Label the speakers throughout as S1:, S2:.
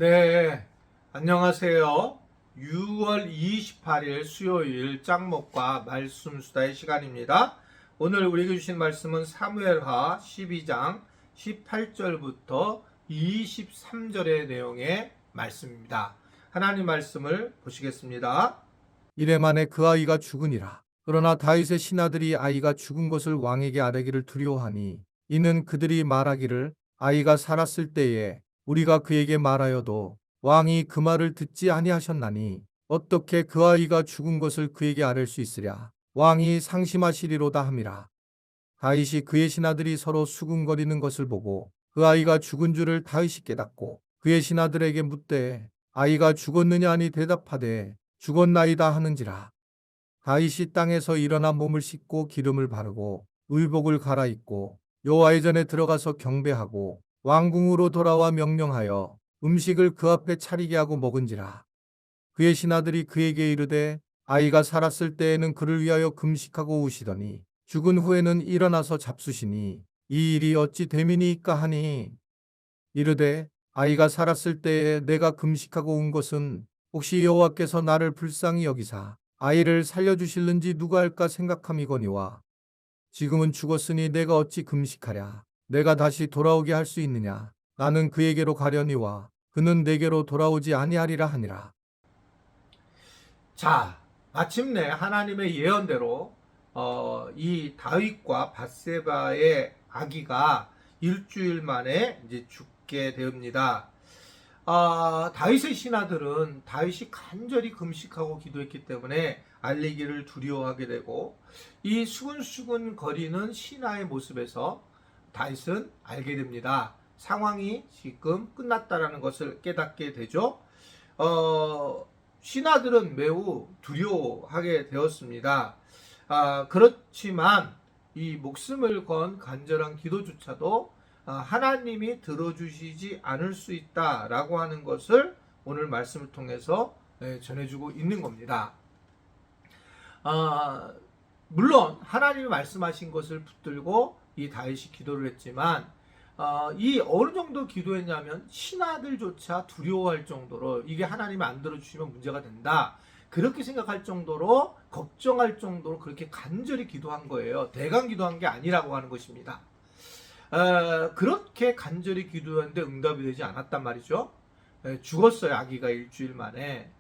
S1: 네, 안녕하세요. 6월 28일 수요일 짱목과 말씀 수다의 시간입니다. 오늘 우리에게 주신 말씀은 사무엘하 12장 18절부터 23절의 내용의 말씀입니다. 하나님 말씀을 보시겠습니다.
S2: 이래 만에 그 아이가 죽으니라. 그러나 다윗의 신하들이 아이가 죽은 것을 왕에게 아뢰기를 두려워하니 이는 그들이 말하기를 아이가 살았을 때에 우리가 그에게 말하여도 왕이 그 말을 듣지 아니하셨나니 어떻게 그 아이가 죽은 것을 그에게 아뢰 수 있으랴. 왕이 상심하시리로다 함이라. 다윗이 그의 신하들이 서로 수군거리는 것을 보고 그 아이가 죽은 줄을 다윗이 깨닫고 그의 신하들에게 묻되 아이가 죽었느냐 하니 대답하되 죽었나이다 하는지라. 다윗이 땅에서 일어나 몸을 씻고 기름을 바르고 의복을 갈아입고 여호와의 전에 들어가서 경배하고 왕궁으로 돌아와 명령하여 음식을 그 앞에 차리게 하고 먹은지라. 그의 신하들이 그에게 이르되 아이가 살았을 때에는 그를 위하여 금식하고 우시더니 죽은 후에는 일어나서 잡수시니 이 일이 어찌 됨이니까 하니 이르되 아이가 살았을 때에 내가 금식하고 온 것은 혹시 여호와께서 나를 불쌍히 여기사 아이를 살려주실는지 누가 할까 생각함이거니와 지금은 죽었으니 내가 어찌 금식하랴. 내가 다시 돌아오게 할 수 있느냐. 나는 그에게로 가려니와 그는 내게로 돌아오지 아니하리라 하니라.
S1: 자, 마침내 하나님의 예언대로 이 다윗과 밧세바의 아기가 일주일 만에 이제 죽게 되옵니다. 다윗의 신하들은 다윗이 간절히 금식하고 기도했기 때문에 알리기를 두려워하게 되고 이 수근수근 거리는 신하의 모습에서 다윗은 알게 됩니다. 상황이 지금 끝났다라는 것을 깨닫게 되죠. 신하들은 매우 두려워하게 되었습니다. 그렇지만 이 목숨을 건 간절한 기도조차도 하나님이 들어주시지 않을 수 있다라고 하는 것을 오늘 말씀을 통해서 전해주고 있는 겁니다. 물론 하나님이 말씀하신 것을 붙들고 이 다윗이 기도를 했지만 이 어느 정도 기도했냐면 신하들조차 두려워할 정도로 이게 하나님이 안 들어주시면 문제가 된다. 그렇게 생각할 정도로 걱정할 정도로 그렇게 간절히 기도한 거예요. 대강 기도한 게 아니라고 하는 것입니다. 그렇게 간절히 기도했는데 응답이 되지 않았단 말이죠. 죽었어요. 아기가 일주일 만에.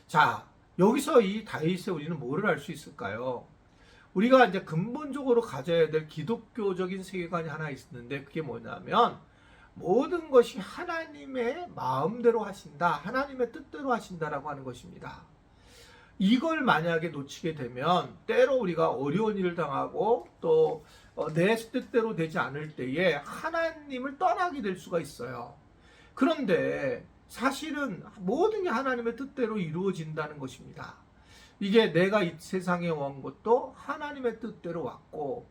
S1: 자, 여기서 이 다윗에 우리는 뭐를 알 수 있을까요? 우리가 이제 근본적으로 가져야 될 기독교적인 세계관이 하나 있는데 그게 뭐냐면 모든 것이 하나님의 마음대로 하신다. 하나님의 뜻대로 하신다라고 하는 것입니다. 이걸 만약에 놓치게 되면 때로 우리가 어려운 일을 당하고 또 내 뜻대로 되지 않을 때에 하나님을 떠나게 될 수가 있어요. 그런데 사실은 모든 게 하나님의 뜻대로 이루어진다는 것입니다. 이게 내가 이 세상에 온 것도 하나님의 뜻대로 왔고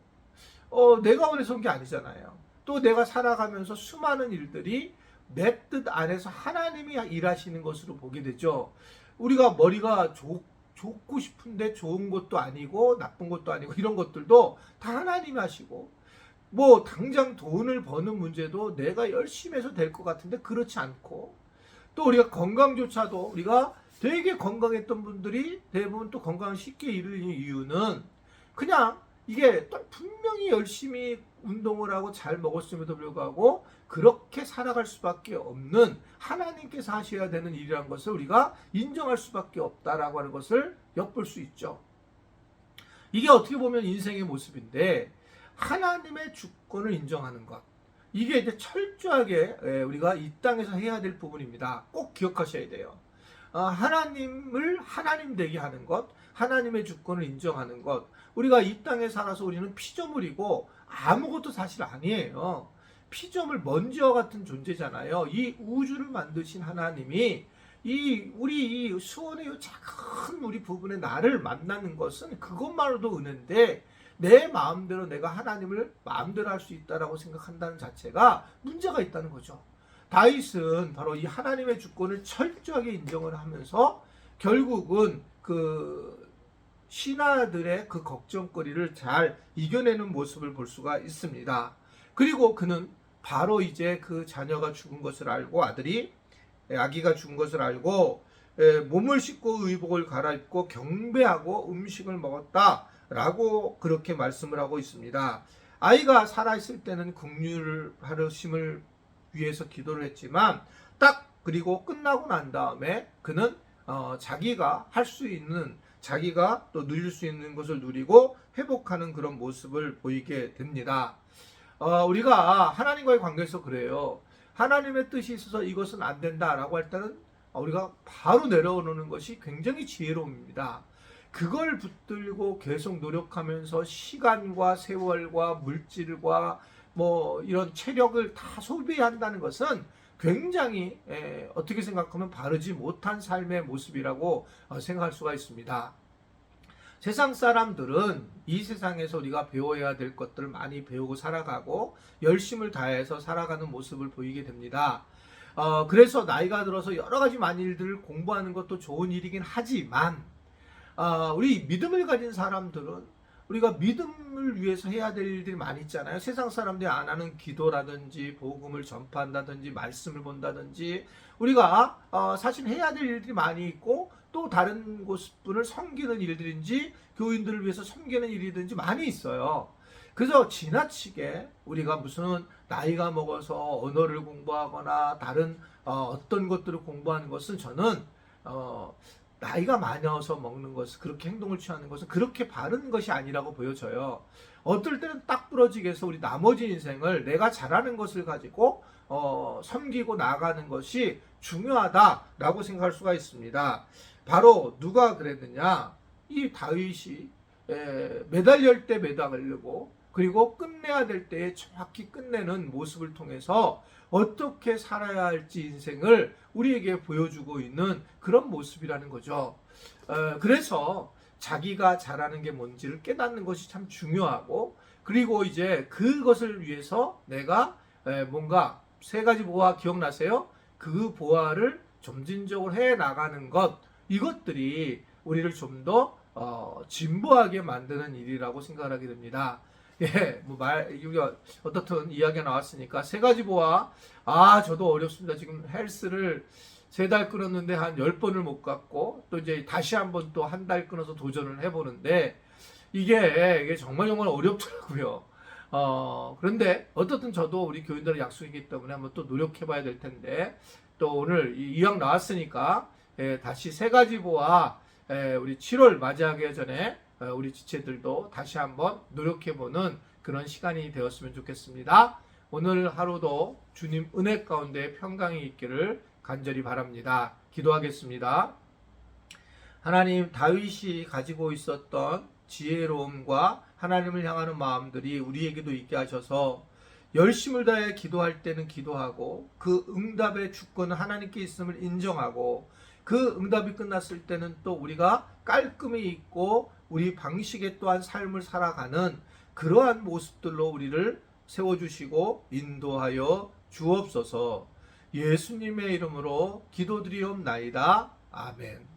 S1: 내가 원해서 온 게 아니잖아요. 또 내가 살아가면서 수많은 일들이 내 뜻 안에서 하나님이 일하시는 것으로 보게 되죠. 우리가 머리가 좋고 싶은데 좋은 것도 아니고 나쁜 것도 아니고 이런 것들도 다 하나님이 하시고 뭐 당장 돈을 버는 문제도 내가 열심히 해서 될 것 같은데 그렇지 않고 또 우리가 건강조차도 우리가 되게 건강했던 분들이 대부분 또 건강을 쉽게 잃는 이유는 그냥 이게 분명히 열심히 운동을 하고 잘 먹었음에도 불구하고 그렇게 살아갈 수밖에 없는 하나님께서 하셔야 되는 일이라는 것을 우리가 인정할 수밖에 없다라고 하는 것을 엿볼 수 있죠. 이게 어떻게 보면 인생의 모습인데 하나님의 주권을 인정하는 것. 이게 이제 철저하게 우리가 이 땅에서 해야 될 부분입니다. 꼭 기억하셔야 돼요. 하나님을 하나님 되게 하는 것, 하나님의 주권을 인정하는 것. 우리가 이 땅에 살아서 우리는 피조물이고 아무것도 사실 아니에요. 피조물 먼지와 같은 존재잖아요. 이 우주를 만드신 하나님이 우리 이 수원의 작은 우리 부분에 나를 만나는 것은 그것만으로도 은혜인데 내 마음대로 내가 하나님을 마음대로 할 수 있다라고 생각한다는 자체가 문제가 있다는 거죠. 다윗은 바로 이 하나님의 주권을 철저하게 인정을 하면서 결국은 그 신하들의 그 걱정거리를 잘 이겨내는 모습을 볼 수가 있습니다. 그리고 그는 바로 이제 그 자녀가 죽은 것을 알고 아들이 아기가 죽은 것을 알고 몸을 씻고 의복을 갈아입고 경배하고 음식을 먹었다라고 그렇게 말씀을 하고 있습니다. 아이가 살아있을 때는 긍휼하심을 위해서 기도를 했지만 딱 그리고 끝나고 난 다음에 그는 자기가 할 수 있는, 자기가 또 누릴 수 있는 것을 누리고 회복하는 그런 모습을 보이게 됩니다. 우리가 하나님과의 관계에서 그래요. 하나님의 뜻이 있어서 이것은 안 된다라고 할 때는 우리가 바로 내려오는 것이 굉장히 지혜로움입니다. 그걸 붙들고 계속 노력하면서 시간과 세월과 물질과 뭐 이런 체력을 다 소비한다는 것은 굉장히 어떻게 생각하면 바르지 못한 삶의 모습이라고 생각할 수가 있습니다. 세상 사람들은 이 세상에서 우리가 배워야 될 것들을 많이 배우고 살아가고 열심을 다해서 살아가는 모습을 보이게 됩니다. 그래서 나이가 들어서 여러 가지 많은 일들을 공부하는 것도 좋은 일이긴 하지만 우리 믿음을 가진 사람들은 우리가 믿음을 위해서 해야 될 일들이 많이 있잖아요. 세상 사람들이 안 하는 기도라든지 복음을 전파한다든지 말씀을 본다든지 우리가 사실 해야 될 일들이 많이 있고 또 다른 분을 섬기는 일들인지 교인들을 위해서 섬기는 일이든지 많이 있어요. 그래서 지나치게 우리가 무슨 나이가 먹어서 언어를 공부하거나 다른 어떤 것들을 공부하는 것은 저는 나이가 많아서 먹는 것은, 그렇게 행동을 취하는 것은 그렇게 바른 것이 아니라고 보여져요. 어떨 때는 딱 부러지게 해서 우리 나머지 인생을 내가 잘하는 것을 가지고 섬기고 나아가는 것이 중요하다라고 생각할 수가 있습니다. 바로 누가 그랬느냐? 이 다윗이 매달릴 때 매달리고 그리고 끝내야 될 때에 정확히 끝내는 모습을 통해서 어떻게 살아야 할지 인생을 우리에게 보여주고 있는 그런 모습이라는 거죠. 그래서 자기가 잘하는 게 뭔지를 깨닫는 것이 참 중요하고, 그리고 이제 그것을 위해서 내가 뭔가 세 가지 보화 기억나세요? 그 보화를 점진적으로 해 나가는 것, 이것들이 우리를 좀 더 진보하게 만드는 일이라고 생각하게 됩니다. 예, 이게 어떻든 이야기가 나왔으니까 세 가지 보아. 저도 어렵습니다. 지금 헬스를 3달 끊었는데 한 10번을 못 갔고, 또 이제 다시 한번 또 한 달 끊어서 도전을 해보는데, 이게 정말 어렵더라고요. 그런데 어떻든 저도 우리 교인들의 약속이기 때문에 한번 또 노력해봐야 될 텐데, 또 오늘 이왕 나왔으니까, 다시 3가지 보아, 우리 7월 맞이하기 전에 우리 지체들도 다시 한번 노력해보는 그런 시간이 되었으면 좋겠습니다. 오늘 하루도 주님 은혜 가운데 평강이 있기를 간절히 바랍니다. 기도하겠습니다. 하나님, 다윗이 가지고 있었던 지혜로움과 하나님을 향하는 마음들이 우리에게도 있게 하셔서 열심을 다해 기도할 때는 기도하고 그 응답의 주권은 하나님께 있음을 인정하고 그 응답이 끝났을 때는 또 우리가 깔끔히 있고 우리 방식에 또한 삶을 살아가는 그러한 모습들로 우리를 세워주시고 인도하여 주옵소서. 예수님의 이름으로 기도드리옵나이다. 아멘.